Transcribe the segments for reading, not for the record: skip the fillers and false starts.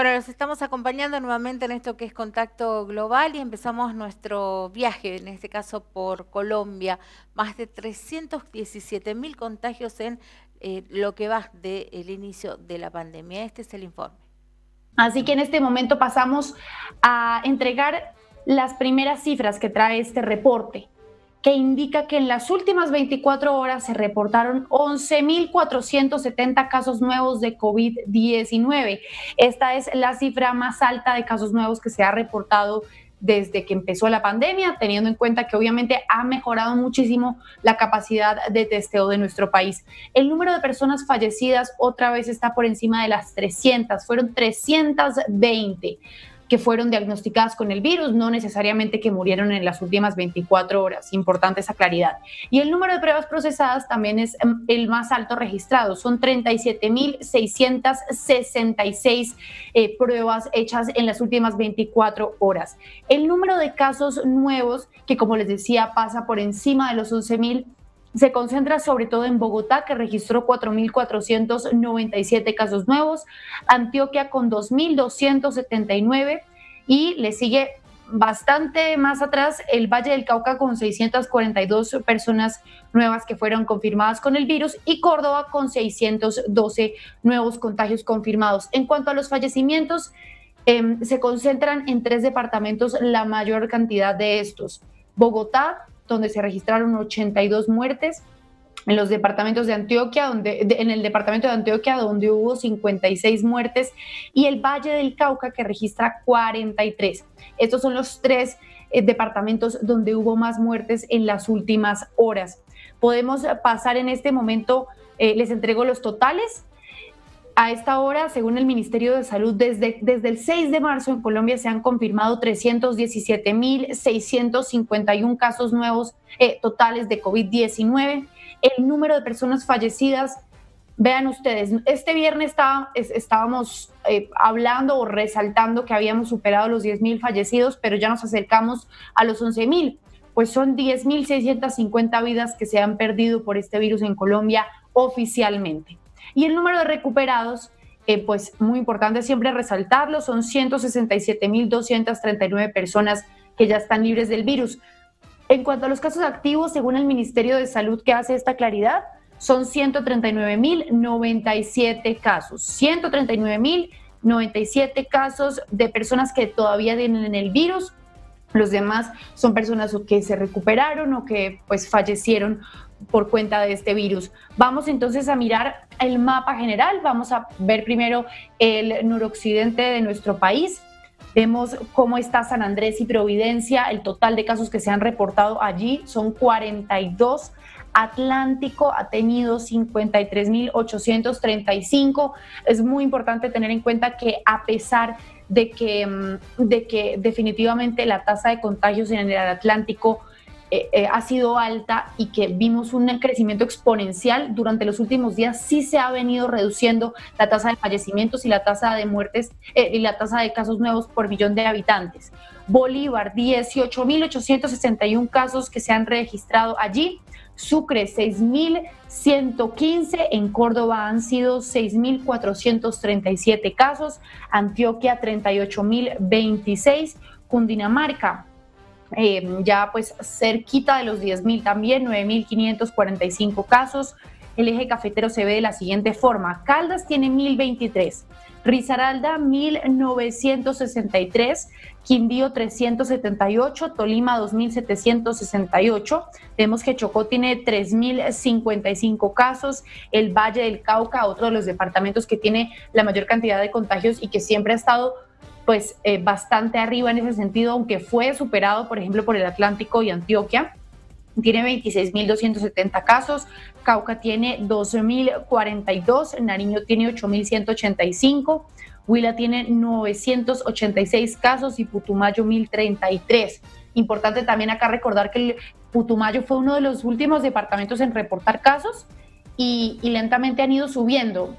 Bueno, los estamos acompañando nuevamente en esto que es Contacto Global y empezamos nuestro viaje, en este caso por Colombia. Más de 317.000 contagios en lo que va del inicio de la pandemia. Este es el informe. Así que en este momento pasamos a entregar las primeras cifras que trae este reporte, que indica que en las últimas 24 horas se reportaron 11.470 casos nuevos de COVID-19. Esta es la cifra más alta de casos nuevos que se ha reportado desde que empezó la pandemia, teniendo en cuenta que obviamente ha mejorado muchísimo la capacidad de testeo de nuestro país. El número de personas fallecidas otra vez está por encima de las 300, fueron 320 que fueron diagnosticadas con el virus, no necesariamente que murieron en las últimas 24 horas. Importante esa claridad. Y el número de pruebas procesadas también es el más alto registrado. Son 37.666 pruebas hechas en las últimas 24 horas. El número de casos nuevos, que como les decía, pasa por encima de los 11.000, se concentra sobre todo en Bogotá, que registró 4.497 casos nuevos, Antioquia con 2.279 y le sigue bastante más atrás el Valle del Cauca con 642 personas nuevas que fueron confirmadas con el virus y Córdoba con 612 nuevos contagios confirmados. En cuanto a los fallecimientos, se concentran en 3 departamentos la mayor cantidad de estos. Bogotá, donde se registraron 82 muertes, en los departamentos de Antioquia, en el departamento de Antioquia, donde hubo 56 muertes, y el Valle del Cauca, que registra 43. Estos son los 3 departamentos donde hubo más muertes en las últimas horas. Podemos pasar en este momento, les entrego los totales. A esta hora, según el Ministerio de Salud, desde el 6 de marzo en Colombia se han confirmado 317.651 casos nuevos totales de COVID-19. El número de personas fallecidas, vean ustedes, este viernes estábamos hablando o resaltando que habíamos superado los 10.000 fallecidos, pero ya nos acercamos a los 11.000. Pues son 10.650 vidas que se han perdido por este virus en Colombia oficialmente. Y el número de recuperados, pues muy importante siempre resaltarlo, son 167.239 personas que ya están libres del virus. En cuanto a los casos activos, según el Ministerio de Salud que hace esta claridad, son 139.097 casos. 139.097 casos de personas que todavía tienen el virus. Los demás son personas que se recuperaron o que pues fallecieron por cuenta de este virus. Vamos entonces a mirar el mapa general. Vamos a ver primero el noroccidente de nuestro país. Vemos cómo está San Andrés y Providencia. El total de casos que se han reportado allí son 42. Atlántico ha tenido 53.835. Es muy importante tener en cuenta que a pesar de que definitivamente la tasa de contagios en el Atlántico ha sido alta y que vimos un crecimiento exponencial durante los últimos días, sí se ha venido reduciendo la tasa de fallecimientos y la tasa de muertes y la tasa de casos nuevos por millón de habitantes. Bolívar, 18.861 casos que se han registrado allí. Sucre, 6.115, en Córdoba han sido 6.437 casos, Antioquia 38.026, Cundinamarca ya pues cerquita de los 10.000 también, 9.545 casos. El eje cafetero se ve de la siguiente forma: Caldas tiene 1.023, Risaralda 1.963, Quindío 378, Tolima 2.768. Vemos que Chocó tiene 3.055 casos, el Valle del Cauca, otro de los departamentos que tiene la mayor cantidad de contagios y que siempre ha estado pues bastante arriba en ese sentido, aunque fue superado, por ejemplo, por el Atlántico y Antioquia. Tiene 26.270 casos, Cauca tiene 12.042, Nariño tiene 8.185, Huila tiene 986 casos y Putumayo 1.033. Importante también acá recordar que el Putumayo fue uno de los últimos departamentos en reportar casos y lentamente han ido subiendo.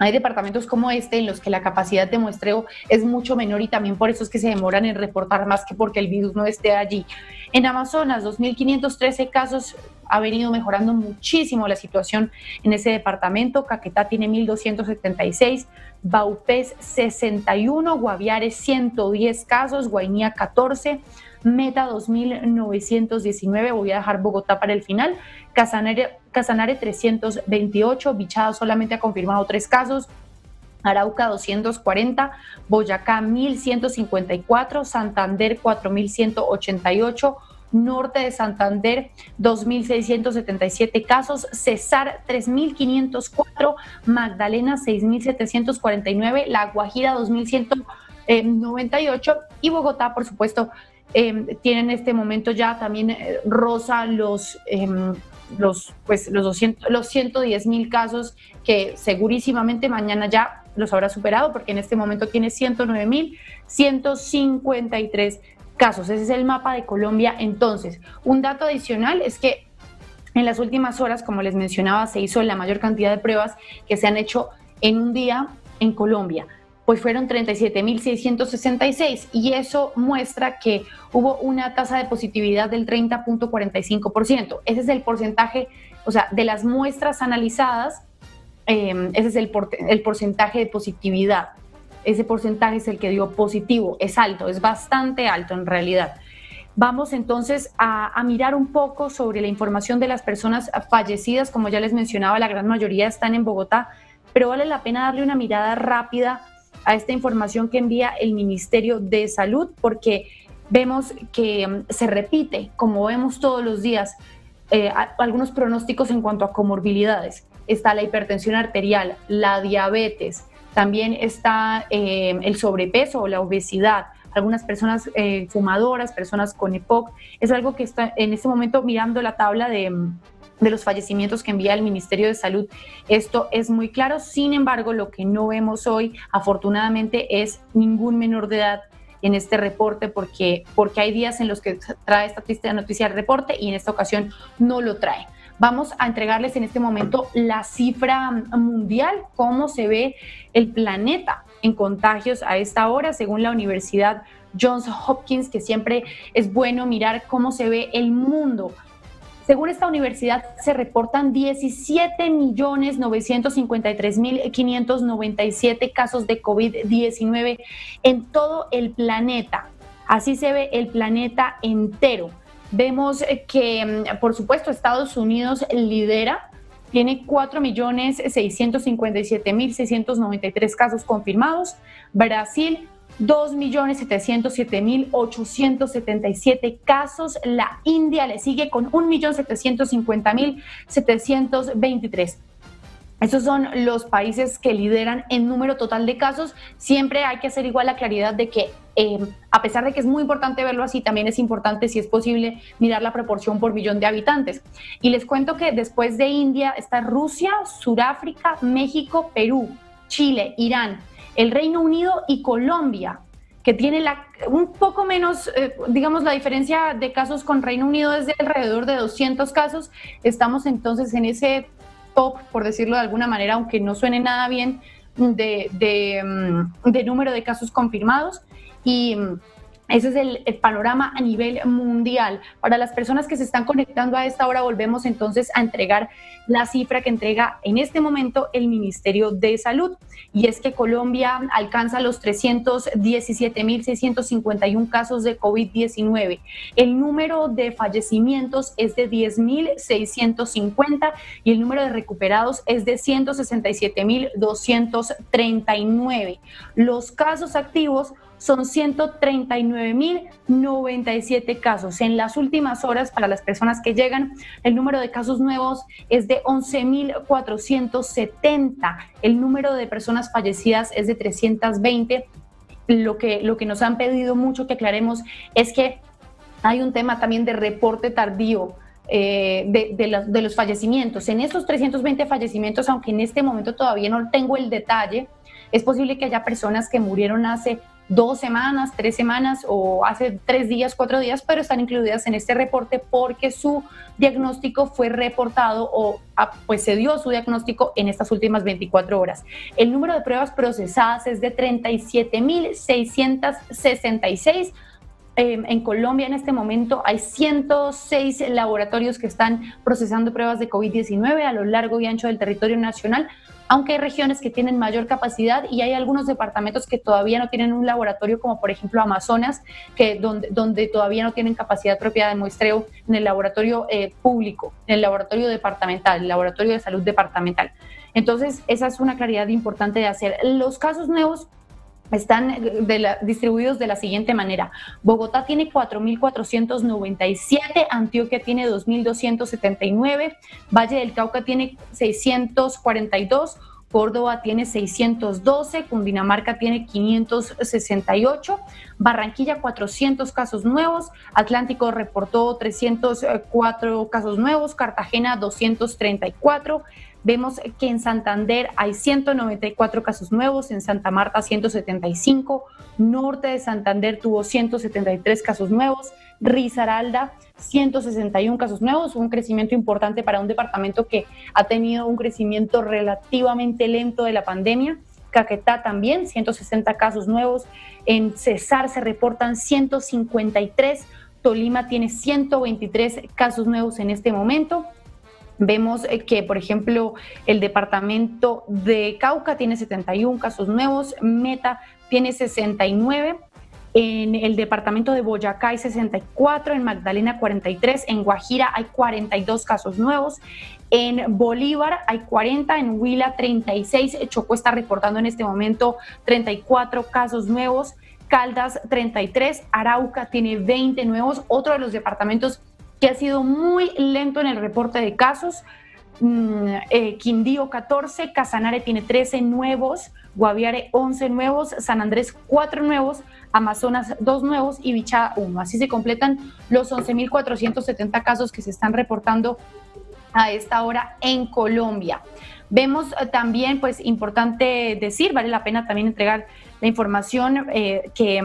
Hay departamentos como este en los que la capacidad de muestreo es mucho menor y también por eso es que se demoran en reportar más que porque el virus no esté allí. En Amazonas, 2.513 casos ha venido mejorando muchísimo la situación en ese departamento. Caquetá tiene 1.276, Vaupés 61, Guaviare 110 casos, Guainía 14, Meta 2.919, voy a dejar Bogotá para el final, Casanare 328, Bichada solamente ha confirmado 3 casos, Arauca 240, Boyacá 1.154, Santander 4.188, Norte de Santander 2.677 casos, Cesar 3.504, Magdalena 6.749, La Guajira 2.198 y Bogotá, por supuesto, tiene en este momento ya también rosa los 110.000 casos, que segurísimamente mañana ya los habrá superado, porque en este momento tiene 109.153 casos. Ese es el mapa de Colombia. Entonces, un dato adicional es que en las últimas horas, como les mencionaba, se hizo la mayor cantidad de pruebas que se han hecho en un día en Colombia. Pues fueron 37.666 y eso muestra que hubo una tasa de positividad del 30.45%. Ese es el porcentaje, o sea, de las muestras analizadas, ese es el porcentaje de positividad. Ese porcentaje es el que dio positivo, es alto, es bastante alto en realidad. Vamos entonces a mirar un poco sobre la información de las personas fallecidas. Como ya les mencionaba, la gran mayoría están en Bogotá, pero vale la pena darle una mirada rápida a esta información que envía el Ministerio de Salud, porque vemos que se repite, como vemos todos los días, algunos pronósticos en cuanto a comorbilidades. Está la hipertensión arterial, la diabetes, también está el sobrepeso o la obesidad, algunas personas fumadoras, personas con EPOC. Es algo que está en este momento mirando la tabla de los fallecimientos que envía el Ministerio de Salud. Esto es muy claro. Sin embargo, lo que no vemos hoy, afortunadamente, es ningún menor de edad en este reporte, porque hay días en los que trae esta triste noticia el reporte y en esta ocasión no lo trae. Vamos a entregarles en este momento la cifra mundial, cómo se ve el planeta en contagios a esta hora, según la Universidad Johns Hopkins, que siempre es bueno mirar cómo se ve el mundo. Según esta universidad, se reportan 17.953.597 casos de COVID-19 en todo el planeta. Así se ve el planeta entero. Vemos que, por supuesto, Estados Unidos lidera, tiene 4.657.693 casos confirmados. Brasil, 2.707.877 casos. La India le sigue con 1.750.723. Esos son los países que lideran en número total de casos. Siempre hay que hacer igual la claridad de que, a pesar de que es muy importante verlo así, también es importante, si es posible, mirar la proporción por millón de habitantes. Y les cuento que después de India está Rusia, Sudáfrica, México, Perú, Chile, Irán, el Reino Unido y Colombia, que tiene un poco menos, digamos, la diferencia de casos con Reino Unido es de alrededor de 200 casos. Estamos entonces en ese top, por decirlo de alguna manera, aunque no suene nada bien, de número de casos confirmados. Y ese es el panorama a nivel mundial. Para las personas que se están conectando a esta hora, volvemos entonces a entregar la cifra que entrega en este momento el Ministerio de Salud. Y es que Colombia alcanza los 317.651 casos de COVID-19. El número de fallecimientos es de 10.650 y el número de recuperados es de 167.239. Los casos activos son 139.097 casos. En las últimas horas, para las personas que llegan, el número de casos nuevos es de 11.470. El número de personas fallecidas es de 320. Lo que nos han pedido mucho que aclaremos es que hay un tema también de reporte tardío de los fallecimientos. En estos 320 fallecimientos, aunque en este momento todavía no tengo el detalle, es posible que haya personas que murieron hace 2 semanas, 3 semanas o hace 3 días, 4 días, pero están incluidas en este reporte porque su diagnóstico fue reportado o pues se dio su diagnóstico en estas últimas 24 horas. El número de pruebas procesadas es de 37.666. en Colombia en este momento hay 106 laboratorios que están procesando pruebas de COVID-19 a lo largo y ancho del territorio nacional, aunque hay regiones que tienen mayor capacidad y hay algunos departamentos que todavía no tienen un laboratorio, como por ejemplo Amazonas, donde todavía no tienen capacidad propia de muestreo en el laboratorio público, en el laboratorio departamental, el laboratorio de salud departamental. Entonces, esa es una claridad importante de hacer. Los casos nuevos están distribuidos de la siguiente manera. Bogotá tiene 4.497, Antioquia tiene 2.279, Valle del Cauca tiene 642, Córdoba tiene 612, Cundinamarca tiene 568, Barranquilla 400 casos nuevos, Atlántico reportó 304 casos nuevos, Cartagena 234, vemos que en Santander hay 194 casos nuevos, en Santa Marta 175, Norte de Santander tuvo 173 casos nuevos, Risaralda 161 casos nuevos, un crecimiento importante para un departamento que ha tenido un crecimiento relativamente lento de la pandemia. Caquetá también, 160 casos nuevos, en Cesar se reportan 153, Tolima tiene 123 casos nuevos en este momento. Vemos que, por ejemplo, el departamento de Cauca tiene 71 casos nuevos, Meta tiene 69, en el departamento de Boyacá hay 64, en Magdalena 43, en Guajira hay 42 casos nuevos, en Bolívar hay 40, en Huila 36, Chocó está reportando en este momento 34 casos nuevos, Caldas 33, Arauca tiene 20 nuevos, otro de los departamentos que ha sido muy lento en el reporte de casos. Quindío 14, Casanare tiene 13 nuevos, Guaviare 11 nuevos, San Andrés 4 nuevos, Amazonas 2 nuevos y Bichada 1. Así se completan los 11.470 casos que se están reportando a esta hora en Colombia. Vemos también, pues importante decir, vale la pena también entregar la información que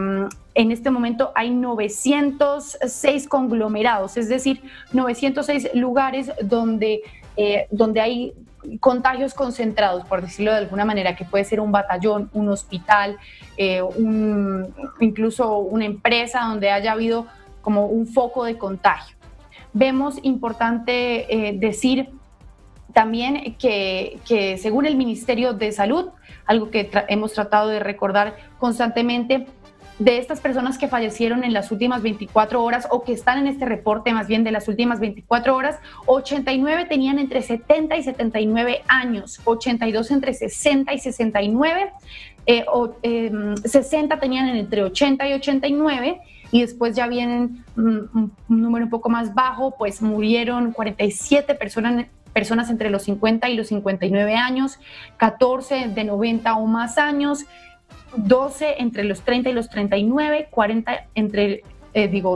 en este momento hay 906 conglomerados, es decir, 906 lugares donde hay contagios concentrados, por decirlo de alguna manera, que puede ser un batallón, un hospital, incluso una empresa donde haya habido como un foco de contagio. Vemos importante decir también que según el Ministerio de Salud, algo que hemos tratado de recordar constantemente, de estas personas que fallecieron en las últimas 24 horas o que están en este reporte más bien de las últimas 24 horas, 89 tenían entre 70 y 79 años, 82 entre 60 y 69, 60 tenían entre 80 y 89 y después ya vienen un número un poco más bajo, pues murieron 47 personas entre los 50 y los 59 años, 14 de 90 o más años, 12 entre los 30 y los 39,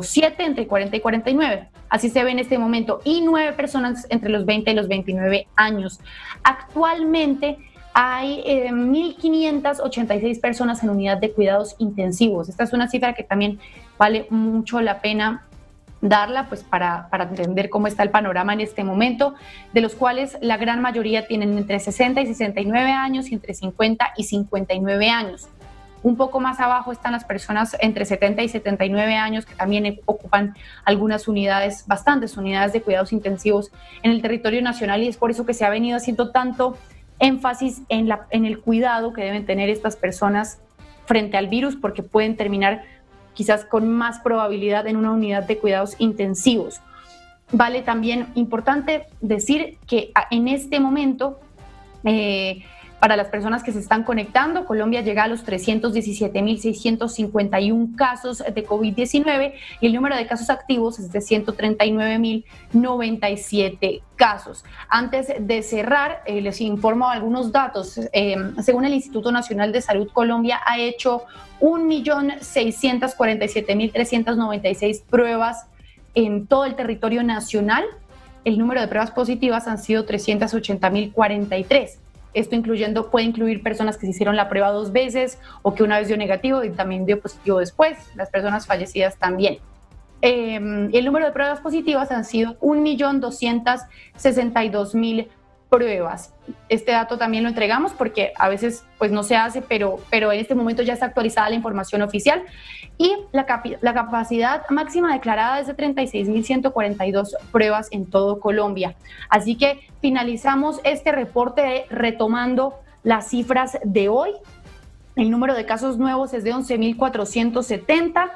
7 entre 40 y 49. Así se ve en este momento. Y 9 personas entre los 20 y los 29 años. Actualmente hay 1.586 personas en unidad de cuidados intensivos. Esta es una cifra que también vale mucho la pena darla, pues para entender cómo está el panorama en este momento, de los cuales la gran mayoría tienen entre 60 y 69 años y entre 50 y 59 años. Un poco más abajo están las personas entre 70 y 79 años que también ocupan algunas unidades, bastantes unidades de cuidados intensivos en el territorio nacional, y es por eso que se ha venido haciendo tanto énfasis en el cuidado que deben tener estas personas frente al virus, porque pueden terminar quizás con más probabilidad en una unidad de cuidados intensivos. Vale también importante decir que en este momento, para las personas que se están conectando, Colombia llega a los 317.651 casos de COVID-19 y el número de casos activos es de 139.097 casos. Antes de cerrar, les informo algunos datos. Según el Instituto Nacional de Salud, Colombia ha hecho 1.647.396 pruebas en todo el territorio nacional. El número de pruebas positivas han sido 380.043. Esto puede incluir personas que se hicieron la prueba 2 veces o que una vez dio negativo y también dio positivo después, las personas fallecidas también. El número de pruebas positivas han sido 1.262.000 pruebas. Este dato también lo entregamos porque a veces pues no se hace, pero en este momento ya está actualizada la información oficial. Y la capacidad máxima declarada es de 36.142 pruebas en todo Colombia. Así que finalizamos este reporte retomando las cifras de hoy. El número de casos nuevos es de 11.470.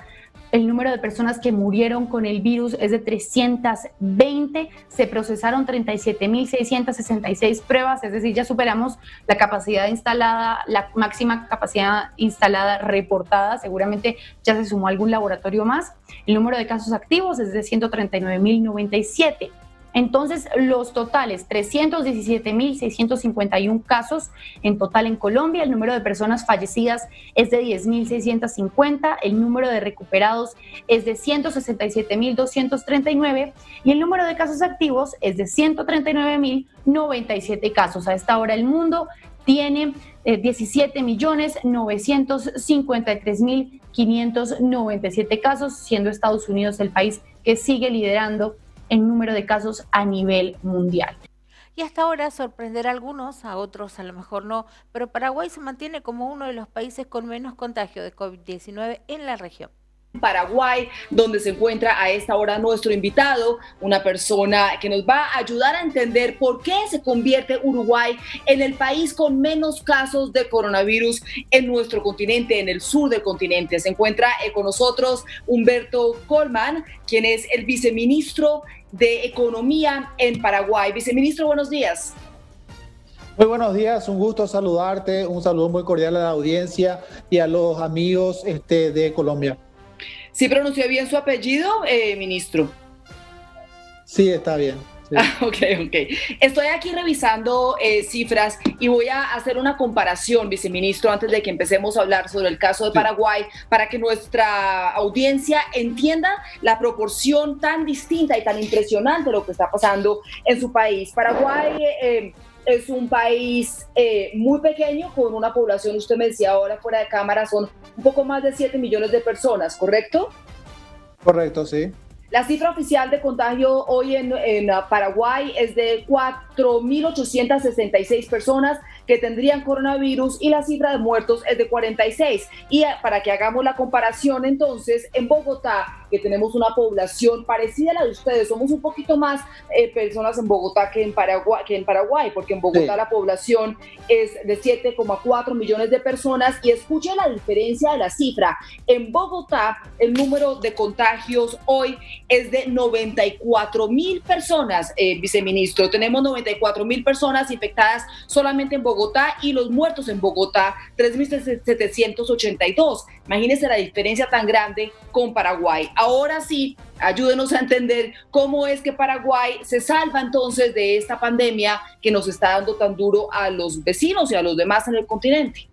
El número de personas que murieron con el virus es de 320. Se procesaron 37.666 pruebas, es decir, ya superamos la capacidad instalada, la máxima capacidad instalada reportada. Seguramente ya se sumó algún laboratorio más. El número de casos activos es de 139.097. Entonces, los totales, 317.651 casos en total en Colombia. El número de personas fallecidas es de 10.650. El número de recuperados es de 167.239. Y el número de casos activos es de 139.097 casos. A esta hora el mundo tiene 17.953.597 casos, siendo Estados Unidos el país que sigue liderando en número de casos a nivel mundial. Y hasta ahora sorprenderá a algunos, a otros a lo mejor no, pero Paraguay se mantiene como uno de los países con menos contagio de COVID-19 en la región. Paraguay, donde se encuentra a esta hora nuestro invitado, una persona que nos va a ayudar a entender por qué se convierte Uruguay en el país con menos casos de coronavirus en nuestro continente, en el sur del continente. Se encuentra con nosotros Humberto Colman, quien es el viceministro de Economía en Paraguay. Viceministro, buenos días. Muy buenos días, un gusto saludarte, un saludo muy cordial a la audiencia y a los amigos de Colombia. ¿Sí pronunció bien su apellido, ministro? Sí, está bien. Sí. Ok. Estoy aquí revisando cifras y voy a hacer una comparación, viceministro, antes de que empecemos a hablar sobre el caso de Paraguay, para que nuestra audiencia entienda la proporción tan distinta y tan impresionante de lo que está pasando en su país. Paraguay es un país muy pequeño, con una población, usted me decía ahora fuera de cámara, son un poco más de 7 millones de personas, ¿correcto? Correcto, sí. La cifra oficial de contagio hoy en Paraguay es de 4.866 personas que tendrían coronavirus y la cifra de muertos es de 46. Y para que hagamos la comparación, entonces, en Bogotá, que tenemos una población parecida a la de ustedes, somos un poquito más personas en Bogotá que en Paraguay, porque en Bogotá la población es de 7,4 millones de personas. Y escuchen la diferencia de la cifra. En Bogotá, el número de contagios hoy es de 94.000 personas, viceministro. Tenemos 94.000 personas infectadas solamente en Bogotá y los muertos en Bogotá, 3.782. Imagínense la diferencia tan grande con Paraguay. Ahora sí, ayúdenos a entender cómo es que Paraguay se salva entonces de esta pandemia que nos está dando tan duro a los vecinos y a los demás en el continente.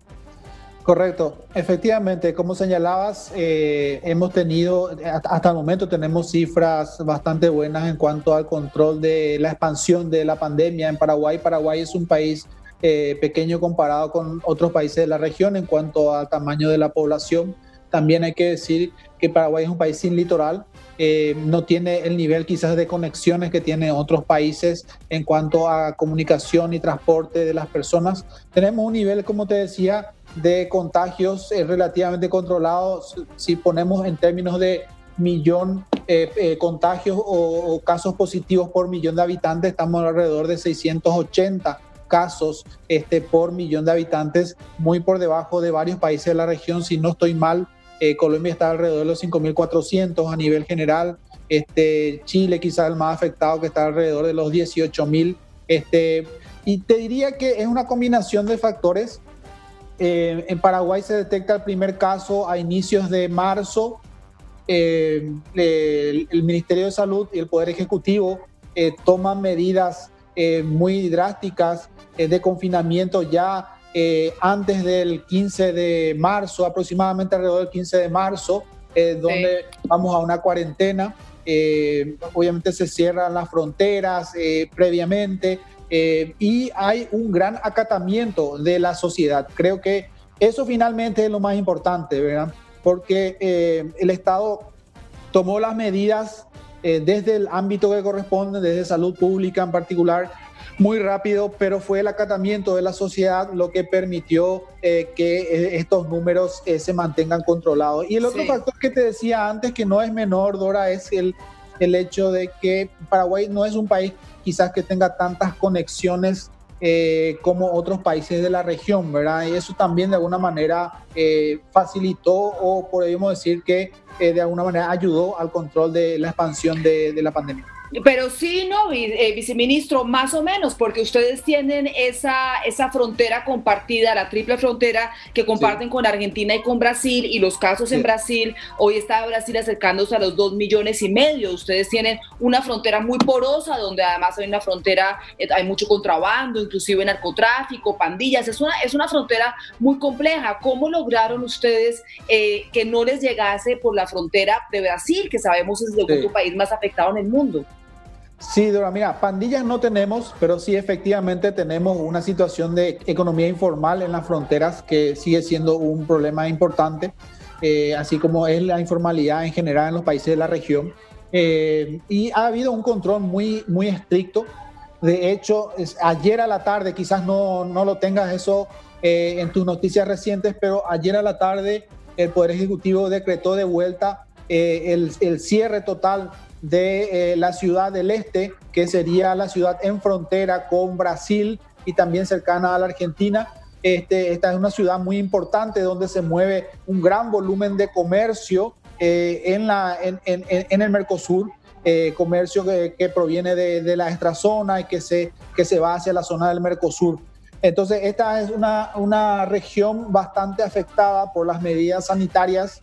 Correcto, efectivamente, como señalabas, hemos tenido, hasta el momento tenemos cifras bastante buenas en cuanto al control de la expansión de la pandemia en Paraguay. Paraguay es un país pequeño comparado con otros países de la región en cuanto al tamaño de la población. También hay que decir que Paraguay es un país sin litoral, no tiene el nivel quizás de conexiones que tienen otros países en cuanto a comunicación y transporte de las personas. Tenemos un nivel, como te decía, de contagios relativamente controlados. Si ponemos en términos de millón contagios o casos positivos por millón de habitantes, estamos alrededor de 680 casos por millón de habitantes, muy por debajo de varios países de la región. Si no estoy mal, Colombia está alrededor de los 5.400 a nivel general. Chile quizás el más afectado, que está alrededor de los 18.000. Y te diría que es una combinación de factores. En Paraguay se detecta el primer caso a inicios de marzo. El Ministerio de Salud y el Poder Ejecutivo toman medidas muy drásticas de confinamiento ya antes del 15 de marzo, aproximadamente alrededor del 15 de marzo, donde vamos a una cuarentena. Obviamente se cierran las fronteras previamente. Y hay un gran acatamiento de la sociedad. Creo que eso finalmente es lo más importante, ¿verdad? Porque el Estado tomó las medidas desde el ámbito que corresponde, desde salud pública en particular, muy rápido, pero fue el acatamiento de la sociedad lo que permitió que estos números se mantengan controlados. Y el otro factor que te decía antes, que no es menor, Dora, es el hecho de que Paraguay no es un país quizás que tenga tantas conexiones como otros países de la región, ¿verdad? Y eso también de alguna manera facilitó, o podríamos decir que de alguna manera ayudó al control de la expansión de la pandemia. Pero sí, ¿no, viceministro? Más o menos, porque ustedes tienen esa frontera compartida, la triple frontera que comparten con Argentina y con Brasil, y los casos en Brasil, hoy está Brasil acercándose a los 2,5 millones. Ustedes tienen una frontera muy porosa, donde además hay una frontera, hay mucho contrabando, inclusive narcotráfico, pandillas, es una frontera muy compleja. ¿Cómo lograron ustedes que no les llegase por la frontera de Brasil, que sabemos es el segundo país más afectado en el mundo? Sí, Dora, mira, pandillas no tenemos, pero sí efectivamente tenemos una situación de economía informal en las fronteras que sigue siendo un problema importante, así como es la informalidad en general en los países de la región. Y ha habido un control muy, muy estricto. De hecho, ayer a la tarde, quizás no lo tengas eso en tus noticias recientes, pero ayer a la tarde el Poder Ejecutivo decretó de vuelta el cierre total de la ciudad del Este, que sería la ciudad en frontera con Brasil y también cercana a la Argentina. Esta es una ciudad muy importante donde se mueve un gran volumen de comercio en el Mercosur, comercio que proviene de la extrazona y que se va hacia la zona del Mercosur. Entonces, esta es una región bastante afectada por las medidas sanitarias,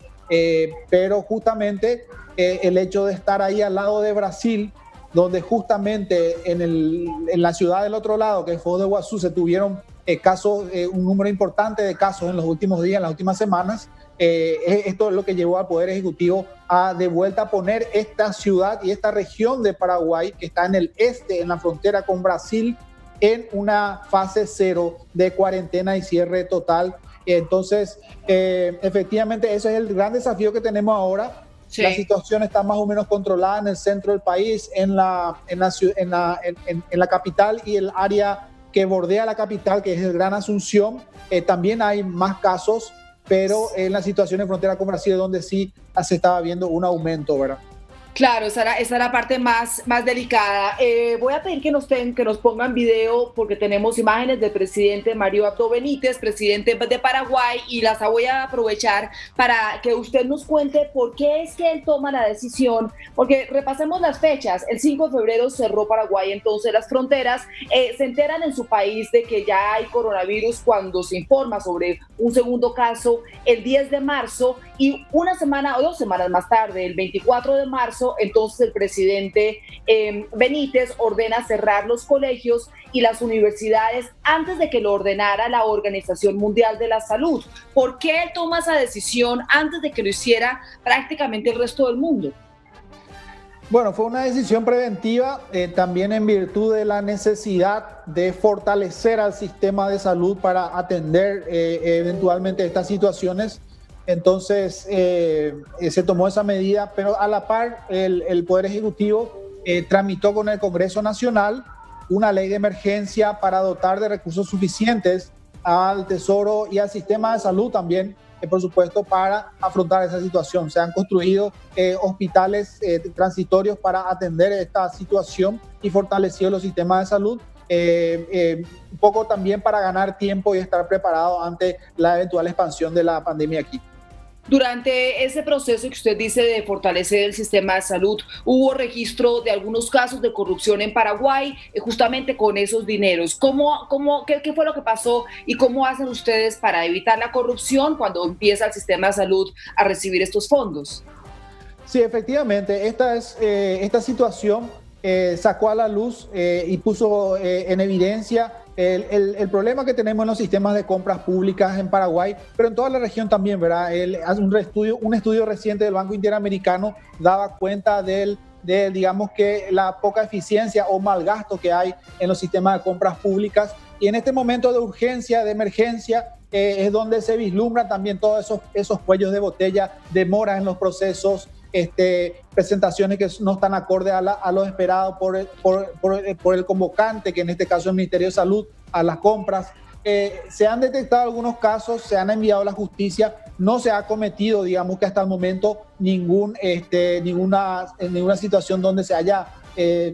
pero justamente el hecho de estar ahí al lado de Brasil, donde justamente en la ciudad del otro lado, que es Foz de Iguazú, se tuvieron un número importante de casos en los últimos días, en las últimas semanas. Esto es lo que llevó al Poder Ejecutivo a de vuelta a poner esta ciudad y esta región de Paraguay, que está en el este, en la frontera con Brasil, en una fase 0 de cuarentena y cierre total. Entonces, efectivamente, ese es el gran desafío que tenemos ahora. Sí. La situación está más o menos controlada en el centro del país, en la capital y el área que bordea la capital, que es el Gran Asunción. También hay más casos, pero en la situación en frontera con Brasil es donde sí se estaba viendo un aumento, ¿verdad? Claro, esa era la parte más delicada. Voy a pedir que nos pongan video, porque tenemos imágenes del presidente Mario Abdo Benítez, presidente de Paraguay, y las voy a aprovechar para que usted nos cuente por qué es que él toma la decisión, porque repasemos las fechas. El 5 de febrero cerró Paraguay entonces las fronteras, se enteran en su país de que ya hay coronavirus cuando se informa sobre un segundo caso el 10 de marzo, y una semana o 2 semanas más tarde, el 24 de marzo, entonces el presidente Benítez ordena cerrar los colegios y las universidades antes de que lo ordenara la Organización Mundial de la Salud. ¿Por qué él toma esa decisión antes de que lo hiciera prácticamente el resto del mundo? Bueno, fue una decisión preventiva, también en virtud de la necesidad de fortalecer al sistema de salud para atender eventualmente estas situaciones. Entonces se tomó esa medida, pero a la par el Poder Ejecutivo tramitó con el Congreso Nacional una ley de emergencia para dotar de recursos suficientes al Tesoro y al sistema de salud también, por supuesto, para afrontar esa situación. Se han construido hospitales transitorios para atender esta situación y fortalecido los sistemas de salud. Un poco también para ganar tiempo y estar preparado ante la eventual expansión de la pandemia aquí. Durante ese proceso que usted dice de fortalecer el sistema de salud, hubo registro de algunos casos de corrupción en Paraguay, justamente con esos dineros. ¿Qué fue lo que pasó y cómo hacen ustedes para evitar la corrupción cuando empieza el sistema de salud a recibir estos fondos? Sí, efectivamente, esta situación sacó a la luz y puso en evidencia el problema que tenemos en los sistemas de compras públicas en Paraguay, pero en toda la región también, ¿verdad? Un estudio reciente del Banco Interamericano daba cuenta de digamos que la poca eficiencia o mal gasto que hay en los sistemas de compras públicas, y en este momento de urgencia, de emergencia, es donde se vislumbran también todos esos cuellos de botella, demoras en los procesos, presentaciones que no están acorde a lo esperado por el convocante, que en este caso es el Ministerio de Salud, a las compras. Se han detectado algunos casos, se han enviado a la justicia, no se ha cometido, digamos que hasta el momento, ninguna situación donde se haya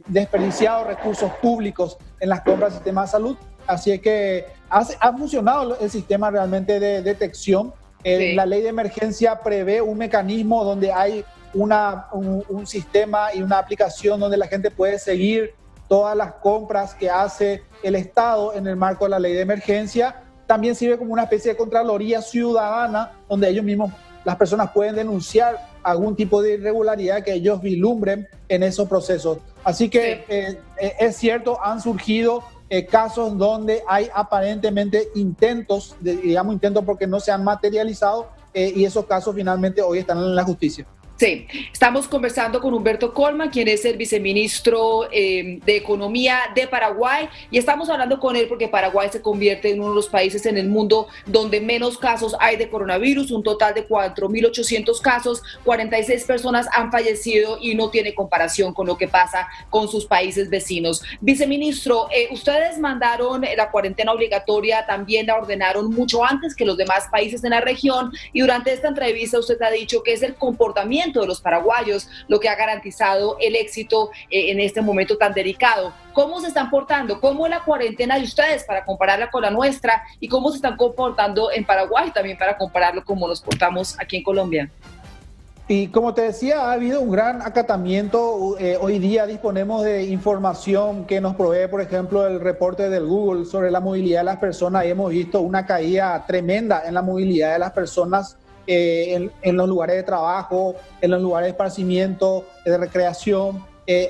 desperdiciado recursos públicos en las compras del sistema de salud. Así es que ha funcionado el sistema realmente de detección. Sí. La ley de emergencia prevé un mecanismo donde hay un sistema y una aplicación donde la gente puede seguir todas las compras que hace el Estado en el marco de la ley de emergencia. También sirve como una especie de contraloría ciudadana donde ellos mismos, las personas pueden denunciar algún tipo de irregularidad que ellos vislumbren en esos procesos. Así que sí. Es cierto, han surgido casos donde hay aparentemente intentos porque no se han materializado y esos casos finalmente hoy están en la justicia. Sí, estamos conversando con Humberto Colman, quien es el viceministro de Economía de Paraguay, y estamos hablando con él porque Paraguay se convierte en uno de los países en el mundo donde menos casos hay de coronavirus, un total de 4.800 casos, 46 personas han fallecido y no tiene comparación con lo que pasa con sus países vecinos. Viceministro, ustedes mandaron la cuarentena obligatoria, también la ordenaron mucho antes que los demás países en la región, y durante esta entrevista usted ha dicho que es el comportamiento de los paraguayos lo que ha garantizado el éxito en este momento tan delicado. ¿Cómo se están portando? ¿Cómo es la cuarentena de ustedes para compararla con la nuestra? ¿Y cómo se están comportando en Paraguay también para compararlo como nos portamos aquí en Colombia? Y como te decía, ha habido un gran acatamiento. Hoy día disponemos de información que nos provee, por ejemplo, el reporte del Google sobre la movilidad de las personas. Y hemos visto una caída tremenda en la movilidad de las personas en los lugares de trabajo, en los lugares de esparcimiento, de recreación.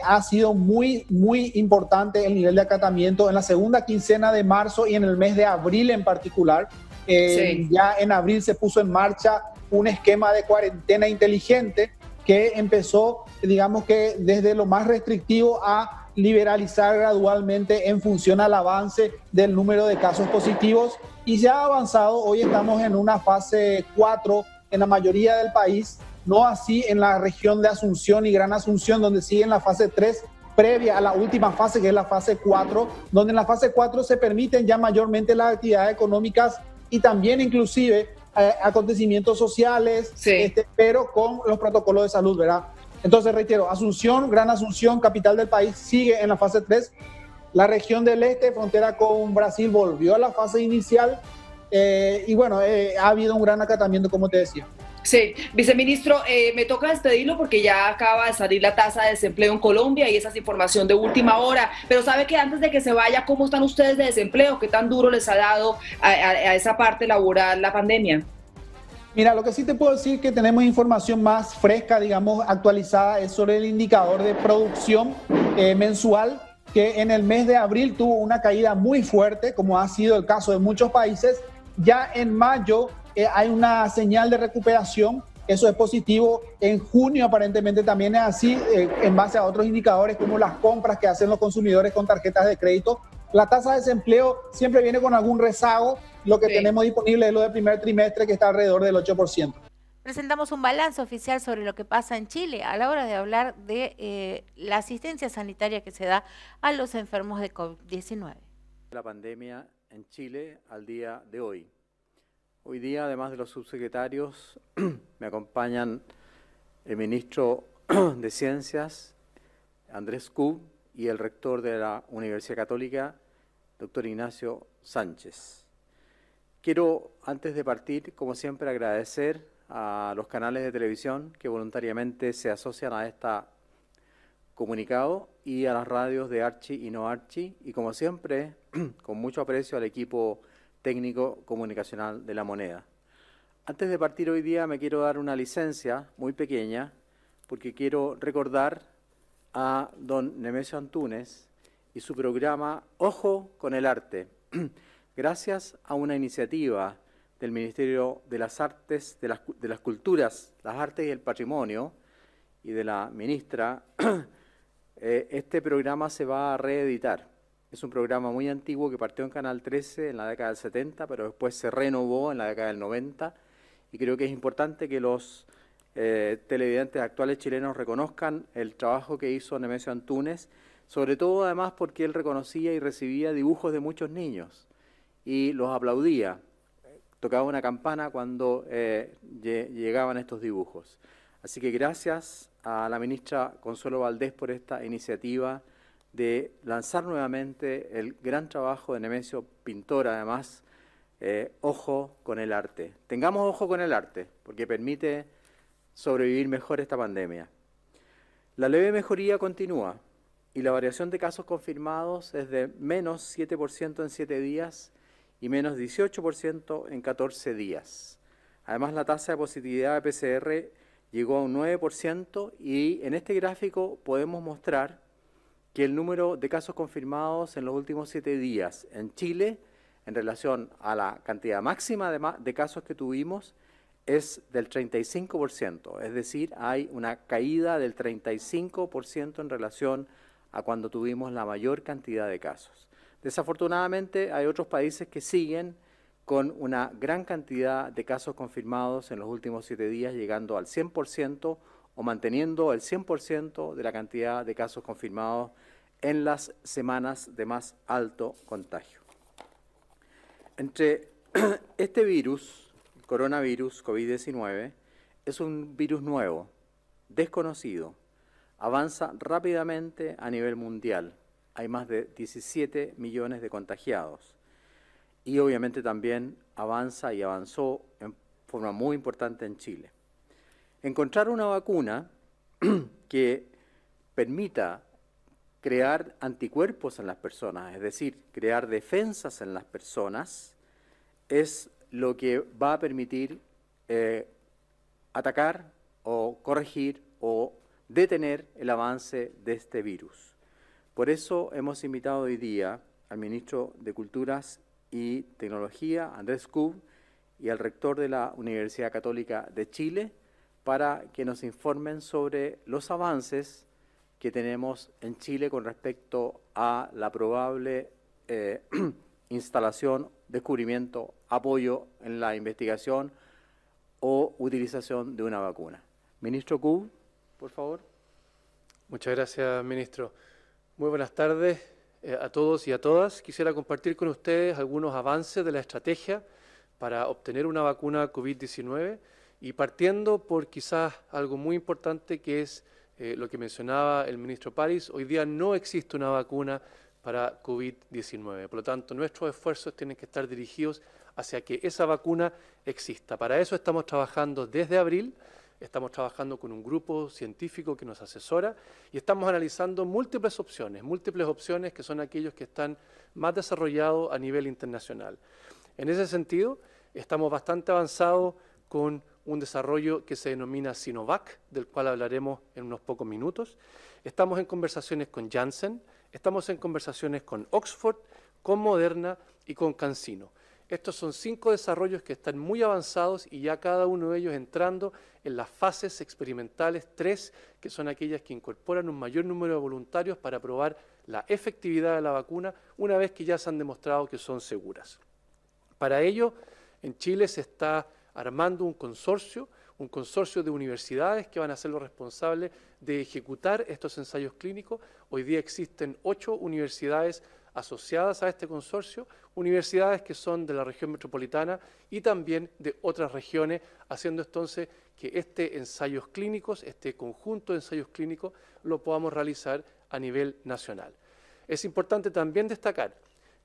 Ha sido muy, muy importante el nivel de acatamiento en la segunda quincena de marzo y en el mes de abril en particular. Sí. Ya en abril se puso en marcha un esquema de cuarentena inteligente que empezó, digamos que desde lo más restrictivo a liberalizar gradualmente en función al avance del número de casos positivos, y se ha avanzado. Hoy estamos en una fase 4 en la mayoría del país, no así en la región de Asunción y Gran Asunción, donde sigue en la fase 3 previa a la última fase, que es la fase 4, donde en la fase 4 se permiten ya mayormente las actividades económicas y también inclusive acontecimientos sociales, sí. Pero con los protocolos de salud, ¿verdad? Entonces, reitero, Asunción, Gran Asunción, capital del país, sigue en la fase 3. La región del este, frontera con Brasil, volvió a la fase inicial y bueno, ha habido un gran acatamiento, como te decía. Sí, viceministro, me toca despedirlo porque ya acaba de salir la tasa de desempleo en Colombia y esa es información de última hora, pero sabe que antes de que se vaya, ¿cómo están ustedes de desempleo? ¿Qué tan duro les ha dado a esa parte laboral la pandemia? Mira, lo que sí te puedo decir que tenemos información más fresca, digamos, actualizada, es sobre el indicador de producción mensual, que en el mes de abril tuvo una caída muy fuerte, como ha sido el caso de muchos países. Ya en mayo hay una señal de recuperación, eso es positivo. En junio aparentemente también es así, en base a otros indicadores como las compras que hacen los consumidores con tarjetas de crédito. La tasa de desempleo siempre viene con algún rezago. Lo que tenemos disponible es lo del primer trimestre, que está alrededor del 8%. Presentamos un balance oficial sobre lo que pasa en Chile a la hora de hablar de la asistencia sanitaria que se da a los enfermos de COVID-19. La pandemia en Chile al día de hoy. Hoy día, además de los subsecretarios, me acompañan el ministro de Ciencias, Andrés Kub, y el rector de la Universidad Católica, doctor Ignacio Sánchez. Quiero, antes de partir, como siempre, agradecer a los canales de televisión que voluntariamente se asocian a este comunicado y a las radios de Archi y No Archi, y como siempre, con mucho aprecio al equipo técnico comunicacional de La Moneda. Antes de partir hoy día me quiero dar una licencia muy pequeña porque quiero recordar a don Nemesio Antúnez y su programa Ojo con el Arte. Gracias a una iniciativa del Ministerio de las Artes, de las Culturas, las Artes y el Patrimonio y de la ministra, este programa se va a reeditar. Es un programa muy antiguo que partió en Canal 13 en la década del 70, pero después se renovó en la década del 90, y creo que es importante que los televidentes actuales chilenos reconozcan el trabajo que hizo Nemesio Antúnez, sobre todo además porque él reconocía y recibía dibujos de muchos niños y los aplaudía. Tocaba una campana cuando llegaban estos dibujos. Así que gracias a la ministra Consuelo Valdés por esta iniciativa de lanzar nuevamente el gran trabajo de Nemesio, pintor además. Ojo con el arte. Tengamos ojo con el arte, porque permite sobrevivir mejor esta pandemia. La leve mejoría continúa y la variación de casos confirmados es de menos 7% en 7 días y menos 18% en 14 días. Además, la tasa de positividad de PCR llegó a un 9% y en este gráfico podemos mostrar que el número de casos confirmados en los últimos 7 días en Chile, en relación a la cantidad máxima de casos que tuvimos, es del 35%, es decir, hay una caída del 35% en relación a cuando tuvimos la mayor cantidad de casos. Desafortunadamente, hay otros países que siguen con una gran cantidad de casos confirmados en los últimos 7 días, llegando al 100% o manteniendo el 100% de la cantidad de casos confirmados en las semanas de más alto contagio. Entre este virus, coronavirus COVID-19, es un virus nuevo, desconocido, avanza rápidamente a nivel mundial. Hay más de 17 millones de contagiados y obviamente también avanza y avanzó en forma muy importante en Chile. Encontrar una vacuna que permita crear anticuerpos en las personas, es decir, crear defensas en las personas, es lo que va a permitir atacar o corregir o detener el avance de este virus. Por eso hemos invitado hoy día al ministro de Culturas y Tecnología, Andrés Kub, y al rector de la Universidad Católica de Chile, para que nos informen sobre los avances que tenemos en Chile con respecto a la probable instalación, descubrimiento, apoyo en la investigación o utilización de una vacuna. Ministro Kub, por favor. Muchas gracias, ministro. Muy buenas tardes a todos y a todas. Quisiera compartir con ustedes algunos avances de la estrategia para obtener una vacuna COVID-19 y partiendo por quizás algo muy importante que es lo que mencionaba el ministro París. Hoy día no existe una vacuna para COVID-19. Por lo tanto, nuestros esfuerzos tienen que estar dirigidos hacia que esa vacuna exista. Para eso estamos trabajando desde abril, estamos trabajando con un grupo científico que nos asesora y estamos analizando múltiples opciones que son aquellos que están más desarrollados a nivel internacional. En ese sentido, estamos bastante avanzados con un desarrollo que se denomina Sinovac, del cual hablaremos en unos pocos minutos. Estamos en conversaciones con Janssen, estamos en conversaciones con Oxford, con Moderna y con CanSino. Estos son 5 desarrollos que están muy avanzados y ya cada uno de ellos entrando en las fases experimentales 3, que son aquellas que incorporan un mayor número de voluntarios para probar la efectividad de la vacuna una vez que ya se han demostrado que son seguras. Para ello, en Chile se está armando un consorcio de universidades que van a ser los responsables de ejecutar estos ensayos clínicos. Hoy día existen 8 universidades asociadas a este consorcio, universidades que son de la región metropolitana y también de otras regiones, haciendo entonces que este conjunto de ensayos clínicos lo podamos realizar a nivel nacional. Es importante también destacar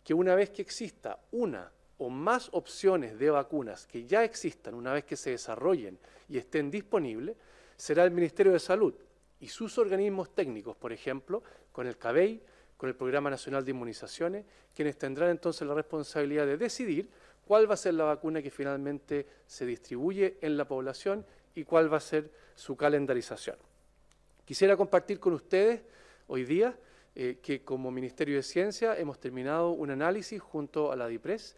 que una vez que exista una o más opciones de vacunas que ya existan, una vez que se desarrollen y estén disponibles, será el Ministerio de Salud y sus organismos técnicos, por ejemplo, con el CABEI, con el Programa Nacional de Inmunizaciones, quienes tendrán entonces la responsabilidad de decidir cuál va a ser la vacuna que finalmente se distribuye en la población y cuál va a ser su calendarización. Quisiera compartir con ustedes hoy día que como Ministerio de Ciencia hemos terminado un análisis junto a la DIPRES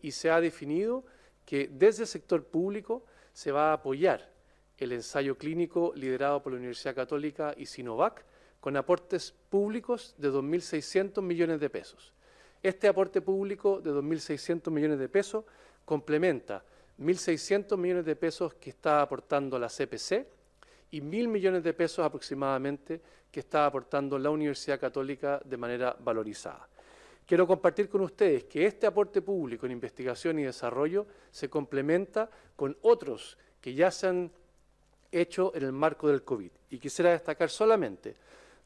y se ha definido que desde el sector público se va a apoyar el ensayo clínico liderado por la Universidad Católica y Sinovac con aportes públicos de 2.600 millones de pesos. Este aporte público de 2.600 millones de pesos complementa 1.600 millones de pesos que está aportando la CPC y 1.000 millones de pesos aproximadamente que está aportando la Universidad Católica de manera valorizada. Quiero compartir con ustedes que este aporte público en investigación y desarrollo se complementa con otros que ya se han hecho en el marco del COVID. Y quisiera destacar solamente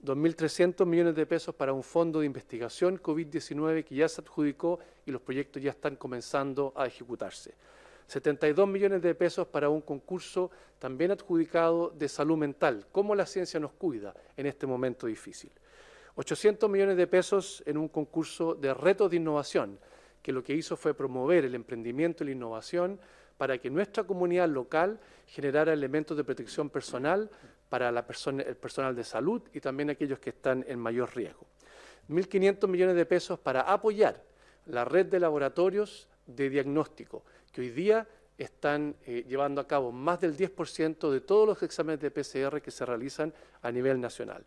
2.300 millones de pesos para un fondo de investigación COVID-19 que ya se adjudicó y los proyectos ya están comenzando a ejecutarse. 72 millones de pesos para un concurso también adjudicado de salud mental, cómo la ciencia nos cuida en este momento difícil. 800 millones de pesos en un concurso de retos de innovación, que lo que hizo fue promover el emprendimiento y la innovación para que nuestra comunidad local generara elementos de protección personal para el personal de salud y también aquellos que están en mayor riesgo. 1.500 millones de pesos para apoyar la red de laboratorios de diagnóstico, que hoy día están llevando a cabo más del 10% de todos los exámenes de PCR que se realizan a nivel nacional.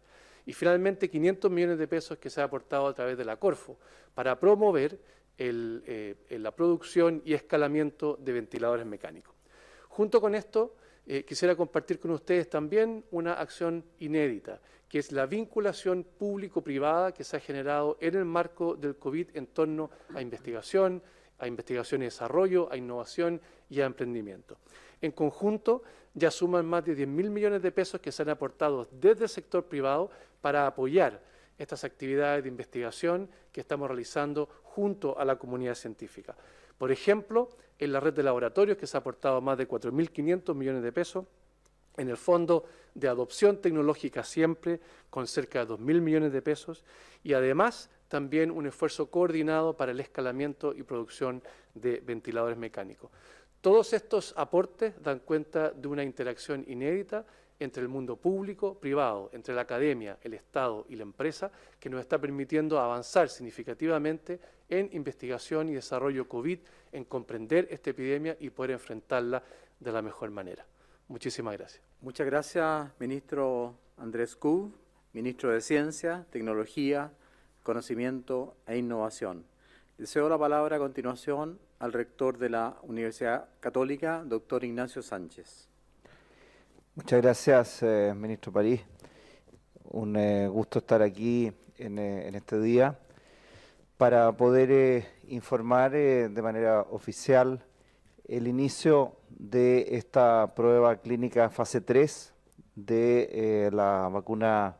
Y finalmente 500 millones de pesos que se ha aportado a través de la Corfo para promover la producción y escalamiento de ventiladores mecánicos. Junto con esto, quisiera compartir con ustedes también una acción inédita, que es la vinculación público-privada que se ha generado en el marco del COVID en torno a investigación y desarrollo, a innovación y a emprendimiento. En conjunto, ya suman más de 10.000 millones de pesos que se han aportado desde el sector privado para apoyar estas actividades de investigación que estamos realizando junto a la comunidad científica. Por ejemplo, en la red de laboratorios que se ha aportado más de 4.500 millones de pesos, en el Fondo de Adopción Tecnológica Siempre, con cerca de 2.000 millones de pesos, y además también un esfuerzo coordinado para el escalamiento y producción de ventiladores mecánicos. Todos estos aportes dan cuenta de una interacción inédita entre el mundo público, privado, entre la academia, el Estado y la empresa, que nos está permitiendo avanzar significativamente en investigación y desarrollo COVID, en comprender esta epidemia y poder enfrentarla de la mejor manera. Muchísimas gracias. Muchas gracias, ministro Andrés Kub, ministro de Ciencia, Tecnología, Conocimiento e Innovación. Le cedo la palabra a continuación al rector de la Universidad Católica, doctor Ignacio Sánchez. Muchas gracias, ministro París. Un gusto estar aquí en este día para poder informar de manera oficial el inicio de esta prueba clínica fase 3 de la vacuna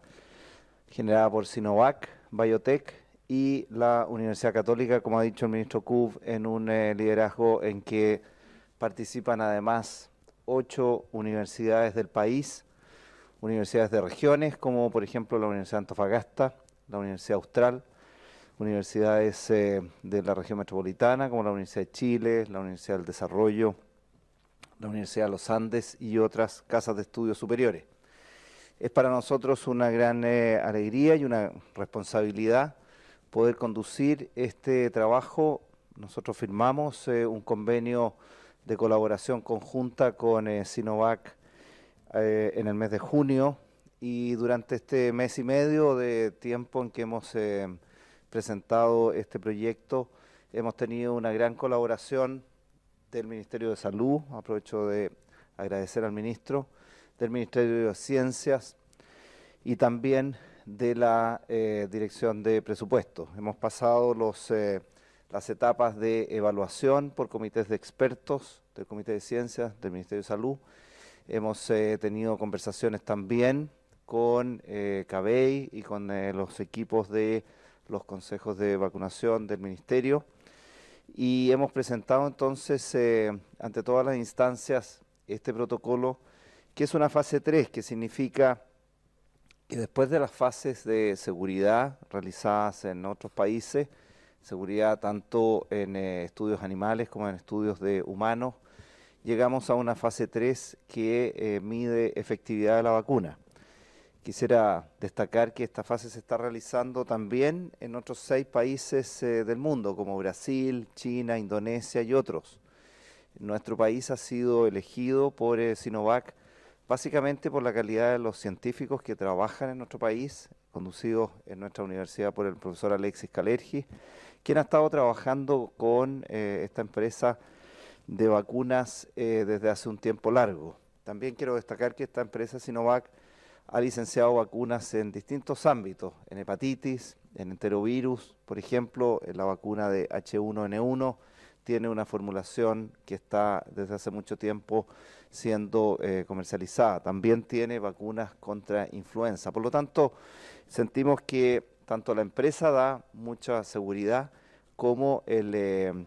generada por Sinovac Biotech y la Universidad Católica, como ha dicho el ministro Kub, en un liderazgo en que participan además 8 universidades del país, universidades de regiones, como por ejemplo la Universidad de Antofagasta, la Universidad Austral, universidades de la región metropolitana, como la Universidad de Chile, la Universidad del Desarrollo, la Universidad de los Andes y otras casas de estudios superiores. Es para nosotros una gran alegría y una responsabilidad poder conducir este trabajo. Nosotros firmamos un convenio de colaboración conjunta con Sinovac en el mes de junio, y durante este mes y medio de tiempo en que hemos presentado este proyecto hemos tenido una gran colaboración del Ministerio de Salud, aprovecho de agradecer al ministro, del Ministerio de Ciencias y también de la Dirección de Presupuestos. Hemos pasado las etapas de evaluación por comités de expertos del Comité de Ciencias, del Ministerio de Salud. Hemos tenido conversaciones también con CABEI y con los equipos de los consejos de vacunación del Ministerio, y hemos presentado entonces ante todas las instancias este protocolo, que es una fase 3, que significa que después de las fases de seguridad realizadas en otros países, seguridad tanto en estudios animales como en estudios de humanos, llegamos a una fase 3 que mide efectividad de la vacuna. Quisiera destacar que esta fase se está realizando también en otros 6 países del mundo, como Brasil, China, Indonesia y otros. Nuestro país ha sido elegido por Sinovac básicamente por la calidad de los científicos que trabajan en nuestro país, conducidos en nuestra universidad por el profesor Alexis Kalergi, quien ha estado trabajando con esta empresa de vacunas desde hace un tiempo largo. También quiero destacar que esta empresa Sinovac ha licenciado vacunas en distintos ámbitos, en hepatitis, en enterovirus, por ejemplo, en la vacuna de H1N1 tiene una formulación que está desde hace mucho tiempo siendo comercializada. También tiene vacunas contra influenza. Por lo tanto, sentimos que tanto la empresa da mucha seguridad como el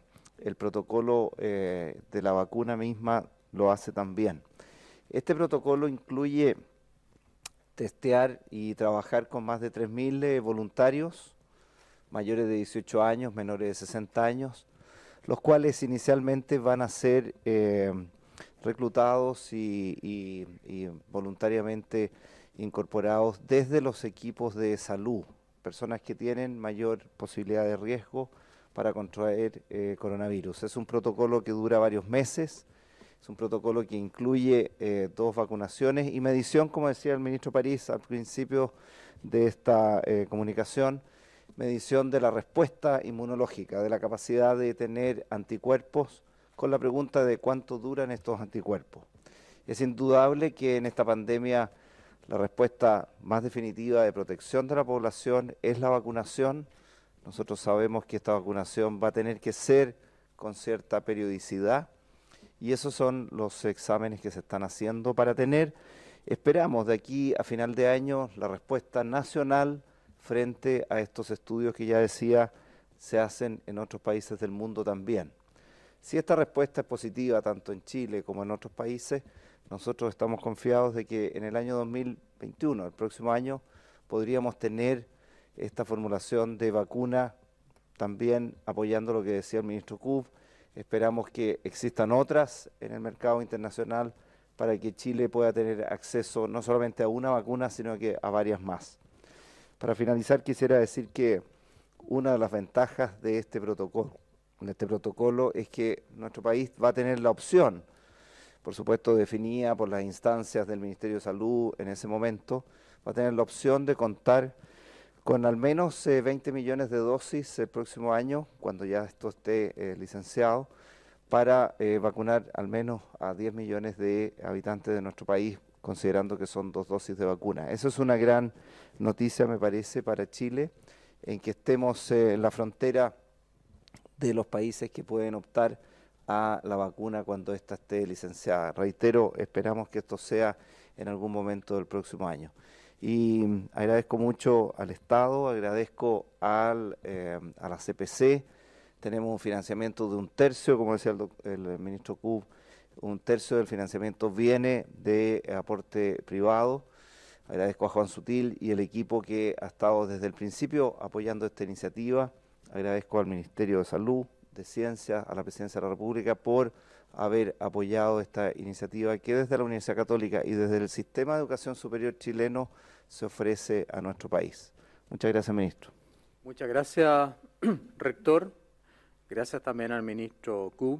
protocolo de la vacuna misma lo hace también. Este protocolo incluye testear y trabajar con más de 3.000 voluntarios, mayores de 18 años, menores de 60 años, los cuales inicialmente van a ser reclutados y voluntariamente incorporados desde los equipos de salud, personas que tienen mayor posibilidad de riesgo para contraer coronavirus. Es un protocolo que dura varios meses, es un protocolo que incluye 2 vacunaciones y medición, como decía el ministro París al principio de esta comunicación, medición de la respuesta inmunológica, de la capacidad de tener anticuerpos, con la pregunta de cuánto duran estos anticuerpos. Es indudable que en esta pandemia la respuesta más definitiva de protección de la población es la vacunación. Nosotros sabemos que esta vacunación va a tener que ser con cierta periodicidad y esos son los exámenes que se están haciendo para tener, esperamos de aquí a final de año, la respuesta nacional frente a estos estudios que ya decía se hacen en otros países del mundo también. Si esta respuesta es positiva tanto en Chile como en otros países, nosotros estamos confiados de que en el año 2021, el próximo año, podríamos tener esta formulación de vacuna también apoyando lo que decía el ministro Kub. Esperamos que existan otras en el mercado internacional para que Chile pueda tener acceso no solamente a una vacuna, sino que a varias más. Para finalizar, quisiera decir que una de las ventajas de este protocolo es que nuestro país va a tener la opción, por supuesto definida por las instancias del Ministerio de Salud en ese momento, va a tener la opción de contar con al menos 20 millones de dosis el próximo año, cuando ya esto esté licenciado, para vacunar al menos a 10 millones de habitantes de nuestro país, considerando que son 2 dosis de vacuna. Eso es una gran noticia, me parece, para Chile, en que estemos en la frontera de los países que pueden optar a la vacuna cuando ésta esté licenciada. Reitero, esperamos que esto sea en algún momento del próximo año. Y agradezco mucho al Estado, agradezco a la CPC, tenemos un financiamiento de 1/3, como decía el ministro Kub, 1/3 del financiamiento viene de aporte privado. Agradezco a Juan Sutil y el equipo que ha estado desde el principio apoyando esta iniciativa. Agradezco al Ministerio de Salud, de Ciencia, a la Presidencia de la República por haber apoyado esta iniciativa que desde la Universidad Católica y desde el sistema de educación superior chileno se ofrece a nuestro país. Muchas gracias, ministro. Muchas gracias, rector. Gracias también al ministro Kub.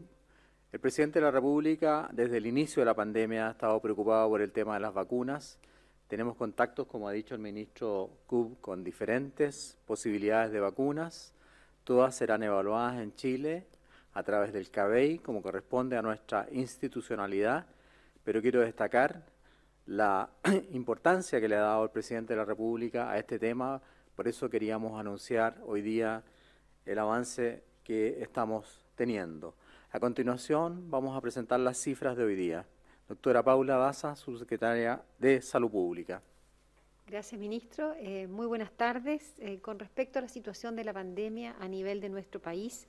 El presidente de la República, desde el inicio de la pandemia, ha estado preocupado por el tema de las vacunas. Tenemos contactos, como ha dicho el ministro Kub, con diferentes posibilidades de vacunas. Todas serán evaluadas en Chile a través del CABEI, como corresponde a nuestra institucionalidad, pero quiero destacar la importancia que le ha dado el presidente de la República a este tema. Por eso queríamos anunciar hoy día el avance que estamos teniendo. A continuación vamos a presentar las cifras de hoy día. Doctora Paula Daza, subsecretaria de Salud Pública. Gracias, ministro. Muy buenas tardes. Con respecto a la situación de la pandemia a nivel de nuestro país,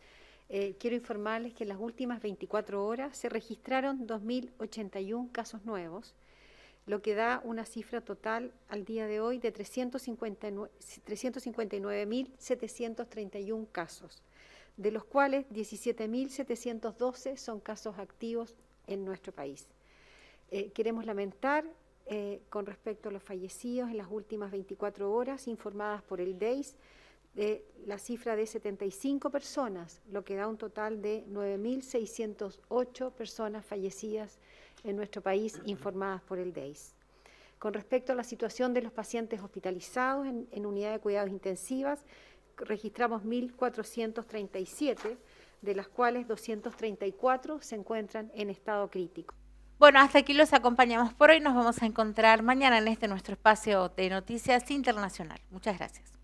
quiero informarles que en las últimas 24 horas se registraron 2.081 casos nuevos, lo que da una cifra total al día de hoy de 359.731 casos, de los cuales 17.712 son casos activos en nuestro país. Queremos lamentar con respecto a los fallecidos en las últimas 24 horas, informadas por el DEIS, la cifra de 75 personas, lo que da un total de 9.608 personas fallecidas en nuestro país, informadas por el DEIS. Con respecto a la situación de los pacientes hospitalizados en unidad de cuidados intensivas, registramos 1.437, de las cuales 234 se encuentran en estado crítico. Bueno, hasta aquí los acompañamos por hoy. Nos vamos a encontrar mañana en nuestro espacio de Noticias Internacional. Muchas gracias.